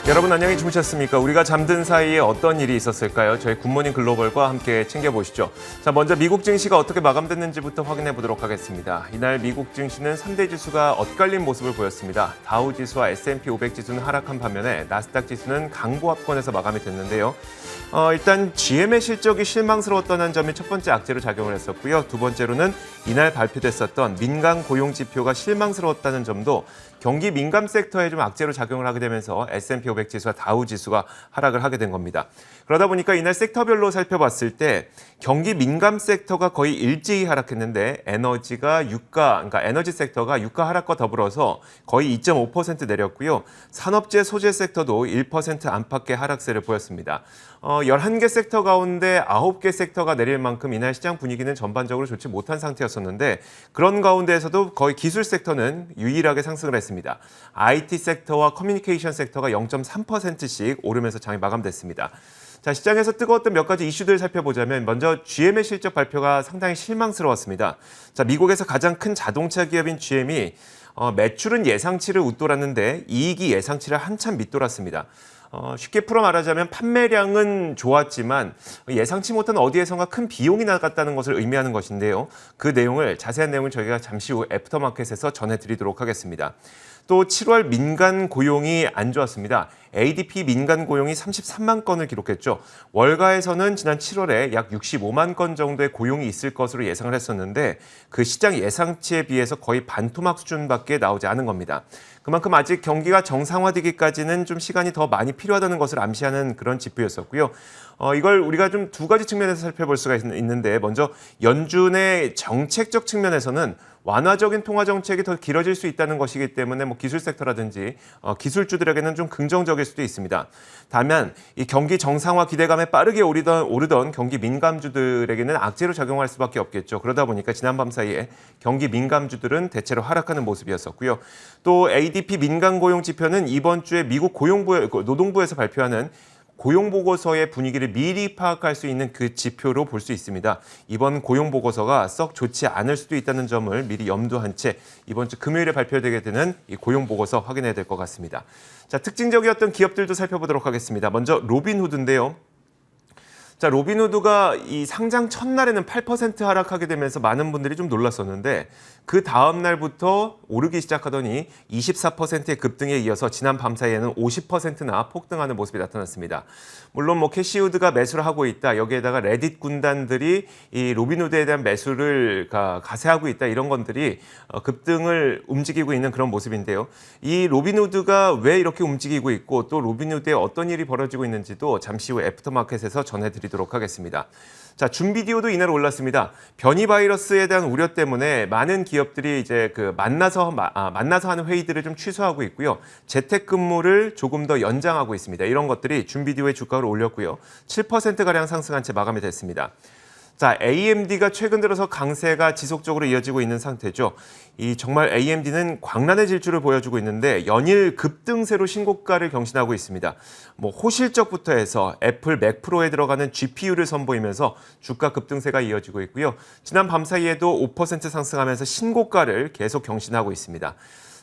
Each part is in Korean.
여러분 안녕히 주무셨습니까? 우리가 잠든 사이에 어떤 일이 있었을까요? 저희 굿모닝 글로벌과 함께 챙겨보시죠. 자, 먼저 미국 증시가 어떻게 마감됐는지부터 확인해 보도록 하겠습니다. 이날 미국 증시는 3대 지수가 엇갈린 모습을 보였습니다. 다우 지수와 S&P 500 지수는 하락한 반면에 나스닥 지수는 강보합권에서 마감이 됐는데요. 일단 GM의 실적이 실망스러웠다는 점이 첫 번째 악재로 작용을 했었고요. 두 번째로는 이날 발표됐었던 민간 고용 지표가 실망스러웠다는 점도 경기 민감 섹터에 좀 악재로 작용을 하게 되면서 S&P 500 지수와 다우 지수가 하락을 하게 된 겁니다. 그러다 보니까 이날 섹터별로 살펴봤을 때 경기 민감 섹터가 거의 일제히 하락했는데 그러니까 에너지 섹터가 유가 하락과 더불어서 거의 2.5% 내렸고요. 산업재 소재 섹터도 1% 안팎의 하락세를 보였습니다. 11개 섹터 가운데 9개 섹터가 내릴 만큼 이날 시장 분위기는 전반적으로 좋지 못한 상태였었는데 그런 가운데에서도 거의 기술 섹터는 유일하게 상승을 했습니다. IT 섹터와 커뮤니케이션 섹터가 0.3%씩 오르면서 장이 마감됐습니다. 자, 시장에서 뜨거웠던 몇 가지 이슈들을 살펴보자면 먼저 GM의 실적 발표가 상당히 실망스러웠습니다. 자, 미국에서 가장 큰 자동차 기업인 GM이 매출은 예상치를 웃돌았는데 이익이 예상치를 한참 밑돌았습니다. 쉽게 풀어 말하자면 판매량은 좋았지만 예상치 못한 어디에선가 큰 비용이 나갔다는 것을 의미하는 것인데요. 그 자세한 내용을 저희가 잠시 후 애프터마켓에서 전해드리도록 하겠습니다. 또 7월 민간 고용이 안 좋았습니다. ADP 민간 고용이 33만 건을 기록했죠. 월가에서는 지난 7월에 약 65만 건 정도의 고용이 있을 것으로 예상을 했었는데 그 시장 예상치에 비해서 거의 반토막 수준밖에 나오지 않은 겁니다. 그만큼 아직 경기가 정상화되기까지는 좀 시간이 더 많이 필요하다는 것을 암시하는 그런 지표였었고요. 이걸 우리가 좀 두 가지 측면에서 살펴볼 수가 있는데 먼저 연준의 정책적 측면에서는 완화적인 통화 정책이 더 길어질 수 있다는 것이기 때문에 기술 섹터라든지 기술주들에게는 좀 긍정적일 수도 있습니다. 다만 이 경기 정상화 기대감에 빠르게 오르던 경기 민감주들에게는 악재로 작용할 수밖에 없겠죠. 그러다 보니까 지난밤 사이에 경기 민감주들은 대체로 하락하는 모습이었었고요. 또 ADP 민간 고용 지표는 이번 주에 미국 노동부에서 발표하는 고용보고서의 분위기를 미리 파악할 수 있는 그 지표로 볼 수 있습니다. 이번 고용보고서가 썩 좋지 않을 수도 있다는 점을 미리 염두한 채 이번 주 금요일에 발표되게 되는 이 고용보고서 확인해야 될 것 같습니다. 자, 특징적이었던 기업들도 살펴보도록 하겠습니다. 먼저 로빈후드인데요. 자, 로빈후드가 이 상장 첫날에는 8% 하락하게 되면서 많은 분들이 좀 놀랐었는데 그 다음 날부터 오르기 시작하더니 24%의 급등에 이어서 지난 밤 사이에는 50%나 폭등하는 모습이 나타났습니다. 물론 캐시우드가 매수를 하고 있다. 여기에다가 레딧 군단들이 이 로빈후드에 대한 매수를 가세하고 있다. 이런 것들이 급등을 움직이고 있는 그런 모습인데요. 이 로빈후드가 왜 이렇게 움직이고 있고 또 로빈후드에 어떤 일이 벌어지고 있는지도 잠시 후 애프터마켓에서 전해드리도록 하겠습니다. 자, 준비디오도 이날 올랐습니다. 변이 바이러스에 대한 우려 때문에 많은 기업들이 이제 만나서 하는 회의들을 좀 취소하고 있고요. 재택근무를 조금 더 연장하고 있습니다. 이런 것들이 준비디오의 주가를 올렸고요. 7%가량 상승한 채 마감이 됐습니다. 자, AMD가 최근 들어서 강세가 지속적으로 이어지고 있는 상태죠. 정말 AMD는 광란의 질주를 보여주고 있는데 연일 급등세로 신고가를 경신하고 있습니다. 호실적부터 해서 애플 맥 프로에 들어가는 GPU를 선보이면서 주가 급등세가 이어지고 있고요. 지난 밤 사이에도 5% 상승하면서 신고가를 계속 경신하고 있습니다.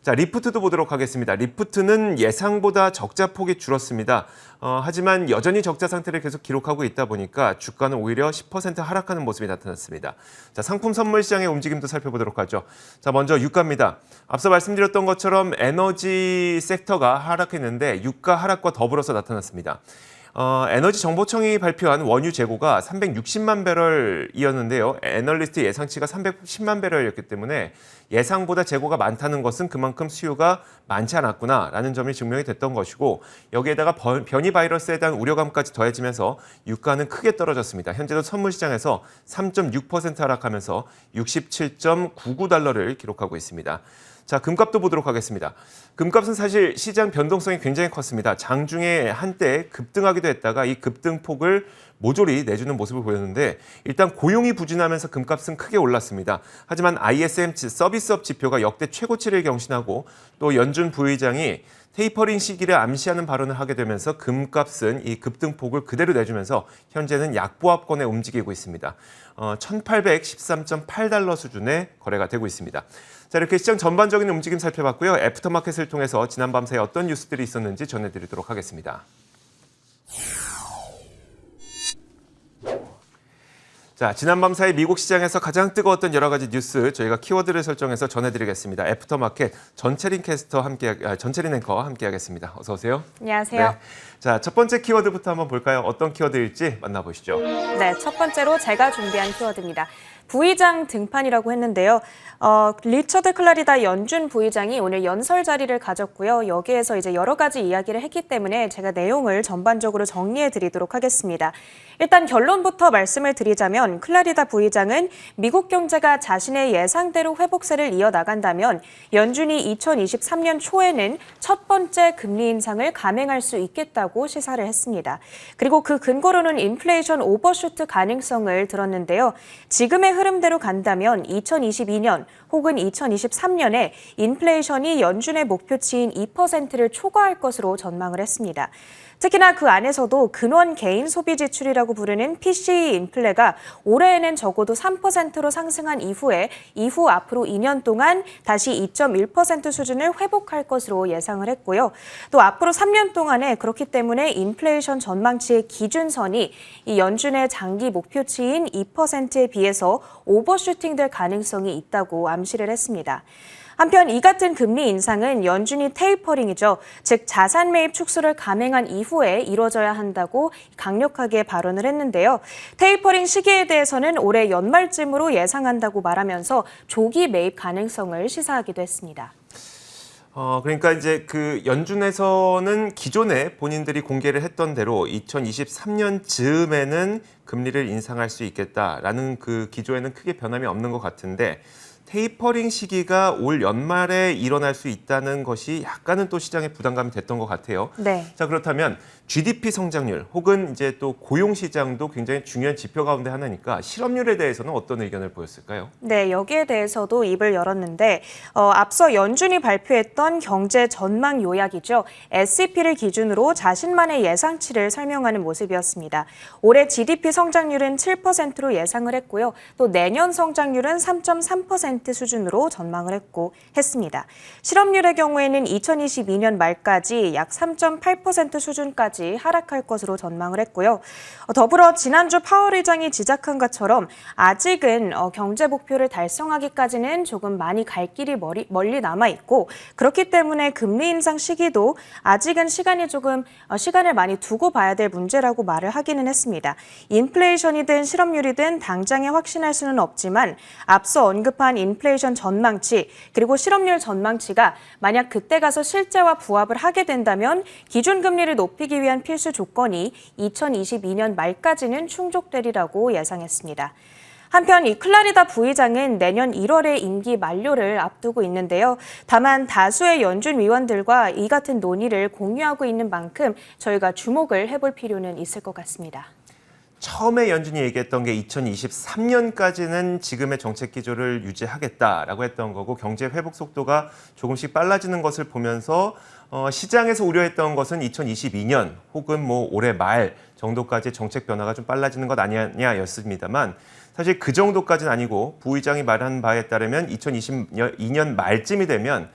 자, 리프트도 보도록 하겠습니다. 리프트는 예상보다 적자 폭이 줄었습니다. 하지만 여전히 적자 상태를 계속 기록하고 있다 보니까 주가는 오히려 10% 하락하는 모습이 나타났습니다. 자, 상품 선물 시장의 움직임도 살펴보도록 하죠. 자, 먼저 유가입니다. 앞서 말씀드렸던 것처럼 에너지 섹터가 하락했는데 유가 하락과 더불어서 나타났습니다. 에너지 정보청이 발표한 원유 재고가 360만 배럴이었는데요. 애널리스트 예상치가 310만 배럴이었기 때문에 예상보다 재고가 많다는 것은 그만큼 수요가 많지 않았구나라는 점이 증명이 됐던 것이고 여기에다가 변이 바이러스에 대한 우려감까지 더해지면서 유가는 크게 떨어졌습니다. 현재도 선물시장에서 3.6% 하락하면서 67.99달러를 기록하고 있습니다. 자, 금값도 보도록 하겠습니다. 금값은 사실 시장 변동성이 굉장히 컸습니다. 장중에 한때 급등하기도 했다가 이 급등폭을 모조리 내주는 모습을 보였는데 일단 고용이 부진하면서 금값은 크게 올랐습니다. 하지만 ISM 서비스업 지표가 역대 최고치를 경신하고 또 연준 부의장이 테이퍼링 시기를 암시하는 발언을 하게 되면서 금값은 이 급등폭을 그대로 내주면서 현재는 약보합권에 움직이고 있습니다. 1813.8달러 수준의 거래가 되고 있습니다. 자, 이렇게 시장 전반적인 움직임 살펴봤고요. 애프터마켓을 통해서 지난 밤 사이 어떤 뉴스들이 있었는지 전해드리도록 하겠습니다. 자, 지난밤 사이 미국 시장에서 가장 뜨거웠던 여러 가지 뉴스 저희가 키워드를 설정해서 전해드리겠습니다. 애프터마켓 전채린 전채린 앵커와 함께하겠습니다. 어서 오세요. 안녕하세요. 네. 자, 첫 번째 키워드부터 한번 볼까요? 어떤 키워드일지 만나보시죠. 네, 첫 번째로 제가 준비한 키워드입니다. 부의장 등판이라고 했는데요. 리처드 클라리다 연준 부의장이 오늘 연설 자리를 가졌고요. 여기에서 이제 여러 가지 이야기를 했기 때문에 제가 내용을 전반적으로 정리해 드리도록 하겠습니다. 일단 결론부터 말씀을 드리자면 클라리다 부의장은 미국 경제가 자신의 예상대로 회복세를 이어나간다면 연준이 2023년 초에는 첫 번째 금리 인상을 감행할 수 있겠다고 시사를 했습니다. 그리고 그 근거로는 인플레이션 오버슈트 가능성을 들었는데요. 지금의 흐름대로 간다면 2022년 혹은 2023년에 인플레이션이 연준의 목표치인 2%를 초과할 것으로 전망을 했습니다. 특히나 그 안에서도 근원 개인 소비 지출이라고 부르는 PCE 인플레가 올해에는 적어도 3%로 상승한 이후 앞으로 2년 동안 다시 2.1% 수준을 회복할 것으로 예상을 했고요. 또 앞으로 3년 동안에 그렇기 때문에 인플레이션 전망치의 기준선이 이 연준의 장기 목표치인 2%에 비해서 오버슈팅될 가능성이 있다고 암시를 했습니다. 한편 이 같은 금리 인상은 연준이 테이퍼링이죠. 즉 자산 매입 축소를 감행한 이후에 이뤄져야 한다고 강력하게 발언을 했는데요. 테이퍼링 시기에 대해서는 올해 연말쯤으로 예상한다고 말하면서 조기 매입 가능성을 시사하기도 했습니다. 그러니까 이제 그 연준에서는 기존에 본인들이 공개를 했던 대로 2023년 즈음에는 금리를 인상할 수 있겠다라는 그 기조에는 크게 변함이 없는 것 같은데 테이퍼링 시기가 올 연말에 일어날 수 있다는 것이 약간은 또 시장에 부담감이 됐던 것 같아요. 네. 자, 그렇다면 GDP 성장률 혹은 이제 또 고용 시장도 굉장히 중요한 지표 가운데 하나니까 실업률에 대해서는 어떤 의견을 보였을까요? 네, 여기에 대해서도 입을 열었는데 앞서 연준이 발표했던 경제 전망 요약이죠. SEP를 기준으로 자신만의 예상치를 설명하는 모습이었습니다. 올해 GDP 성장률은 7%로 예상을 했고요. 또 내년 성장률은 3.3% 수준으로 전망을 했습니다. 실업률의 경우에는 2022년 말까지 약 3.8% 수준까지 하락할 것으로 전망을 했고요. 더불어 지난주 파월 의장이 지적한 것처럼 아직은 경제 목표를 달성하기까지는 조금 많이 갈 길이 멀리 남아 있고 그렇기 때문에 금리 인상 시기도 아직은 시간을 많이 두고 봐야 될 문제라고 말을 하기는 했습니다. 인플레이션이든 실업률이든 당장에 확신할 수는 없지만 앞서 언급한 인플레이션 전망치 그리고 실업률 전망치가 만약 그때 가서 실제와 부합을 하게 된다면 기준금리를 높이기 위한 필수 조건이 2022년 말까지는 충족되리라고 예상했습니다. 한편 이 클라리다 부의장은 내년 1월에 임기 만료를 앞두고 있는데요. 다만 다수의 연준 위원들과 이 같은 논의를 공유하고 있는 만큼 저희가 주목을 해볼 필요는 있을 것 같습니다. 처음에 연준이 얘기했던 게 2023년까지는 지금의 정책 기조를 유지하겠다라고 했던 거고 경제 회복 속도가 조금씩 빨라지는 것을 보면서 시장에서 우려했던 것은 2022년 혹은 뭐 올해 말 정도까지 정책 변화가 좀 빨라지는 것 아니냐였습니다만 사실 그 정도까지는 아니고 부의장이 말한 바에 따르면 2022년 말쯤이 되면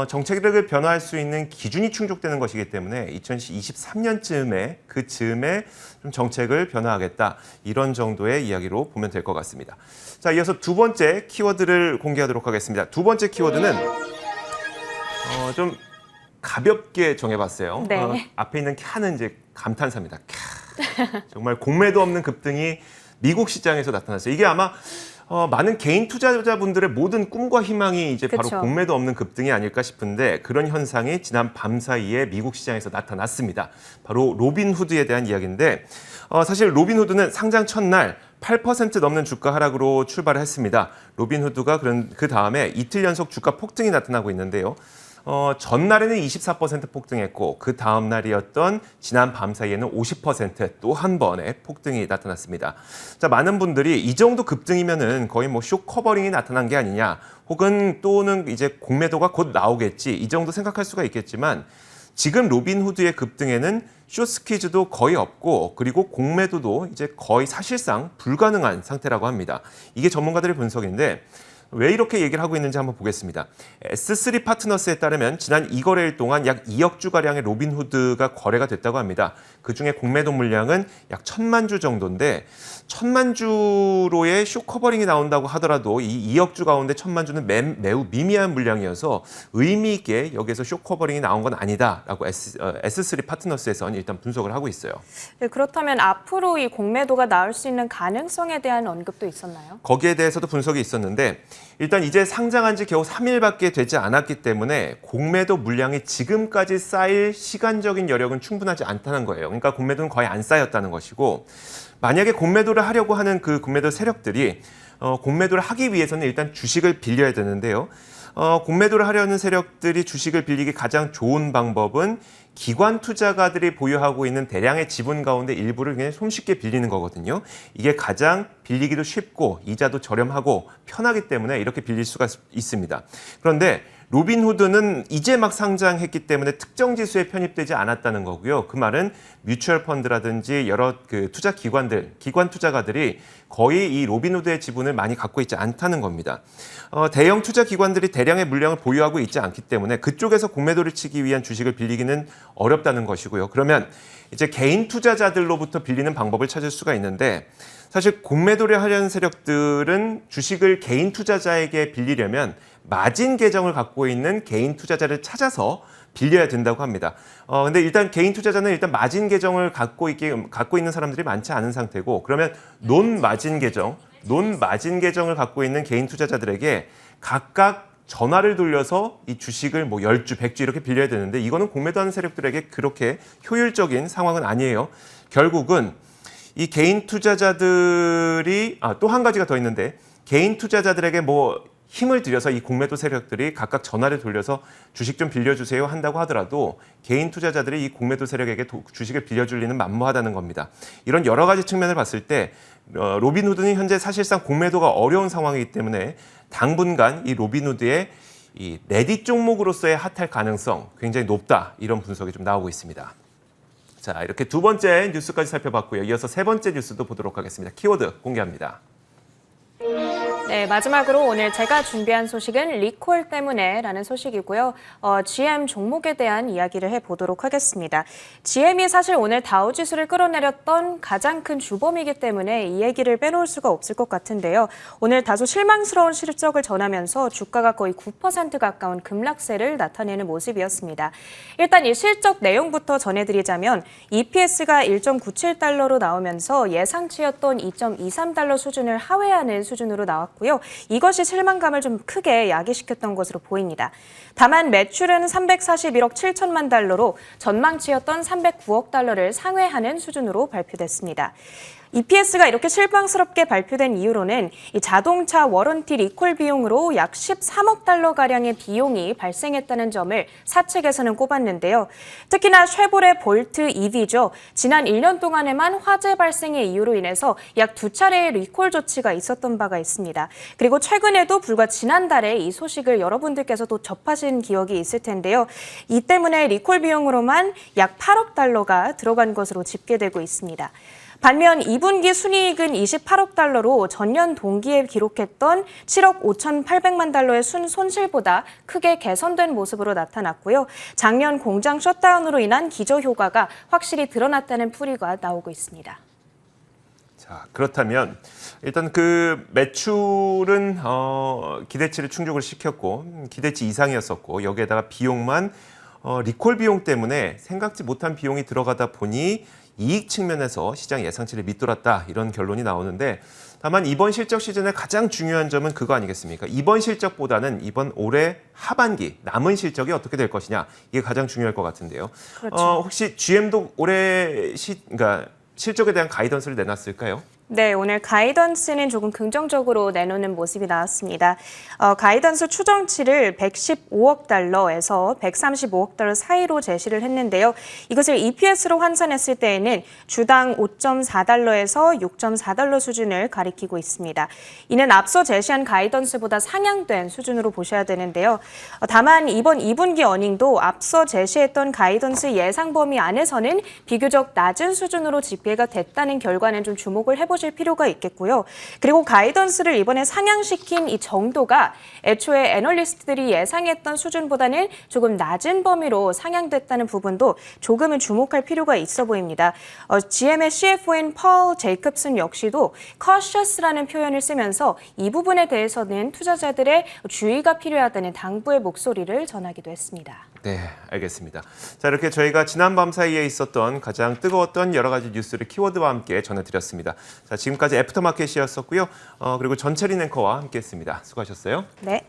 정책을 변화할 수 있는 기준이 충족되는 것이기 때문에 2023년쯤에 그 즈음에 좀 정책을 변화하겠다 이런 정도의 이야기로 보면 될 것 같습니다. 자, 이어서 두 번째 키워드를 공개하도록 하겠습니다. 두 번째 키워드는 좀 가볍게 정해봤어요. 네. 앞에 있는 캬는 이제 감탄사입니다. 캬. 정말 공매도 없는 급등이 미국 시장에서 나타났어요. 이게 아마 많은 개인 투자자분들의 모든 꿈과 희망이 이제 바로 그쵸. 공매도 없는 급등이 아닐까 싶은데 그런 현상이 지난 밤 사이에 미국 시장에서 나타났습니다. 바로 로빈후드에 대한 이야기인데 사실 로빈후드는 상장 첫날 8% 넘는 주가 하락으로 출발을 했습니다. 로빈후드가 그 다음에 이틀 연속 주가 폭등이 나타나고 있는데요. 전날에는 24% 폭등했고 그 다음 날이었던 지난 밤 사이에는 50% 또 한 번의 폭등이 나타났습니다. 자, 많은 분들이 이 정도 급등이면은 거의 뭐 쇼 커버링이 나타난 게 아니냐 혹은 또는 이제 공매도가 곧 나오겠지 이 정도 생각할 수가 있겠지만 지금 로빈후드의 급등에는 숏스퀴즈도 거의 없고 그리고 공매도도 이제 거의 사실상 불가능한 상태라고 합니다. 이게 전문가들의 분석인데 왜 이렇게 얘기를 하고 있는지 한번 보겠습니다. S3 파트너스에 따르면 지난 2거래일 동안 약 2억 주가량의 로빈후드가 거래가 됐다고 합니다. 그중에 공매도 물량은 약 1,000만 주 정도인데 1,000만 주로의 쇼커버링이 나온다고 하더라도 이 2억 주 가운데 1,000만 주는 매우 미미한 물량이어서 의미 있게 여기에서 쇼커버링이 나온 건 아니다라고 S3 파트너스에서는 일단 분석을 하고 있어요. 네, 그렇다면 앞으로 이 공매도가 나올 수 있는 가능성에 대한 언급도 있었나요? 거기에 대해서도 분석이 있었는데 일단 이제 상장한 지 겨우 3일밖에 되지 않았기 때문에 공매도 물량이 지금까지 쌓일 시간적인 여력은 충분하지 않다는 거예요. 그러니까 공매도는 거의 안 쌓였다는 것이고 만약에 공매도를 하려고 하는 그 공매도 세력들이 공매도를 하기 위해서는 일단 주식을 빌려야 되는데요. 공매도를 하려는 세력들이 주식을 빌리기 가장 좋은 방법은 기관 투자가들이 보유하고 있는 대량의 지분 가운데 일부를 그냥 손쉽게 빌리는 거거든요. 이게 가장 빌리기도 쉽고 이자도 저렴하고 편하기 때문에 이렇게 빌릴 수가 있습니다. 그런데 로빈후드는 이제 막 상장했기 때문에 특정 지수에 편입되지 않았다는 거고요. 그 말은 뮤추얼 펀드라든지 여러 그 투자 기관들, 기관 투자가들이 거의 이 로빈후드의 지분을 많이 갖고 있지 않다는 겁니다. 대형 투자 기관들이 대량의 물량을 보유하고 있지 않기 때문에 그쪽에서 공매도를 치기 위한 주식을 빌리기는 어렵다는 것이고요. 그러면 이제 개인 투자자들로부터 빌리는 방법을 찾을 수가 있는데 사실 공매도를 하려는 세력들은 주식을 개인 투자자에게 빌리려면 마진 계정을 갖고 있는 개인 투자자를 찾아서 빌려야 된다고 합니다. 근데 일단 개인 투자자는 일단 마진 계정을 갖고 있는 사람들이 많지 않은 상태고 그러면 논 마진 계정을 갖고 있는 개인 투자자들에게 각각 전화를 돌려서 이 주식을 뭐 10주, 100주 이렇게 빌려야 되는데 이거는 공매도하는 세력들에게 그렇게 효율적인 상황은 아니에요. 결국은 이 개인 투자자들이 또 한 가지가 더 있는데 개인 투자자들에게 뭐 힘을 들여서 이 공매도 세력들이 각각 전화를 돌려서 주식 좀 빌려주세요 한다고 하더라도 개인 투자자들이 이 공매도 세력에게 주식을 빌려줄 리는 만무하다는 겁니다. 이런 여러 가지 측면을 봤을 때 로빈후드는 현재 사실상 공매도가 어려운 상황이기 때문에 당분간 이 로빈후드의 이 레딧 종목으로서의 핫할 가능성 굉장히 높다 이런 분석이 좀 나오고 있습니다. 자, 이렇게 두 번째 뉴스까지 살펴봤고요. 이어서 세 번째 뉴스도 보도록 하겠습니다. 키워드 공개합니다. 네, 마지막으로 오늘 제가 준비한 소식은 리콜 때문에라는 소식이고요. GM 종목에 대한 이야기를 해보도록 하겠습니다. GM이 사실 오늘 다우지수를 끌어내렸던 가장 큰 주범이기 때문에 이 얘기를 빼놓을 수가 없을 것 같은데요. 오늘 다소 실망스러운 실적을 전하면서 주가가 거의 9% 가까운 급락세를 나타내는 모습이었습니다. 일단 이 실적 내용부터 전해드리자면 EPS가 1.97달러로 나오면서 예상치였던 2.23달러 수준을 하회하는 수준으로 나왔고 이것이 실망감을 좀 크게 야기시켰던 것으로 보입니다. 다만 매출은 341억 7천만 달러로 전망치였던 309억 달러를 상회하는 수준으로 발표됐습니다. EPS가 이렇게 실망스럽게 발표된 이유로는 이 자동차 워런티 리콜 비용으로 약 13억 달러가량의 비용이 발생했다는 점을 사측에서는 꼽았는데요. 특히나 쉐보레 볼트 EV죠. 지난 1년 동안에만 화재 발생의 이유로 인해서 약 2차례의 리콜 조치가 있었던 바가 있습니다. 그리고 최근에도 불과 지난달에 이 소식을 여러분들께서도 접하신 기억이 있을 텐데요. 이 때문에 리콜 비용으로만 약 8억 달러가 들어간 것으로 집계되고 있습니다. 반면 2분기 순이익은 28억 달러로 전년 동기에 기록했던 7억 5,800만 달러의 손실보다 크게 개선된 모습으로 나타났고요. 작년 공장 셧다운으로 인한 기저효과가 확실히 드러났다는 풀이가 나오고 있습니다. 자, 그렇다면 일단 그 매출은 기대치를 충족을 시켰고 기대치 이상이었었고 여기에다가 비용만 리콜 비용 때문에 생각지 못한 비용이 들어가다 보니 이익 측면에서 시장 예상치를 밑돌았다 이런 결론이 나오는데 다만 이번 실적 시즌의 가장 중요한 점은 그거 아니겠습니까? 이번 실적보다는 이번 올해 하반기 남은 실적이 어떻게 될 것이냐 이게 가장 중요할 것 같은데요. 그렇죠. 혹시 GM도 올해 그러니까 실적에 대한 가이던스를 내놨을까요? 네, 오늘 가이던스는 조금 긍정적으로 내놓는 모습이 나왔습니다. 가이던스 추정치를 115억 달러에서 135억 달러 사이로 제시를 했는데요. 이것을 EPS로 환산했을 때에는 주당 5.4달러에서 6.4달러 수준을 가리키고 있습니다. 이는 앞서 제시한 가이던스보다 상향된 수준으로 보셔야 되는데요. 다만 이번 2분기 어닝도 앞서 제시했던 가이던스 예상 범위 안에서는 비교적 낮은 수준으로 집계가 됐다는 결과는 좀 주목을 해보셔야 채워질 필요가 있겠고요. 그리고 가이던스를 이번에 상향시킨 이 정도가 애초에 애널리스트들이 예상했던 수준보다는 조금 낮은 범위로 상향됐다는 부분도 조금은 주목할 필요가 있어 보입니다. GM의 CFO인 펄 제이콥슨 역시도 cautious라는 표현을 쓰면서 이 부분에 대해서는 투자자들의 주의가 필요하다는 당부의 목소리를 전하기도 했습니다. 네, 알겠습니다. 자, 이렇게 저희가 지난밤 사이에 있었던 가장 뜨거웠던 여러 가지 뉴스를 키워드와 함께 전해드렸습니다. 자, 지금까지 애프터마켓이었었고요. 그리고 전철인 앵커와 함께했습니다. 수고하셨어요. 네.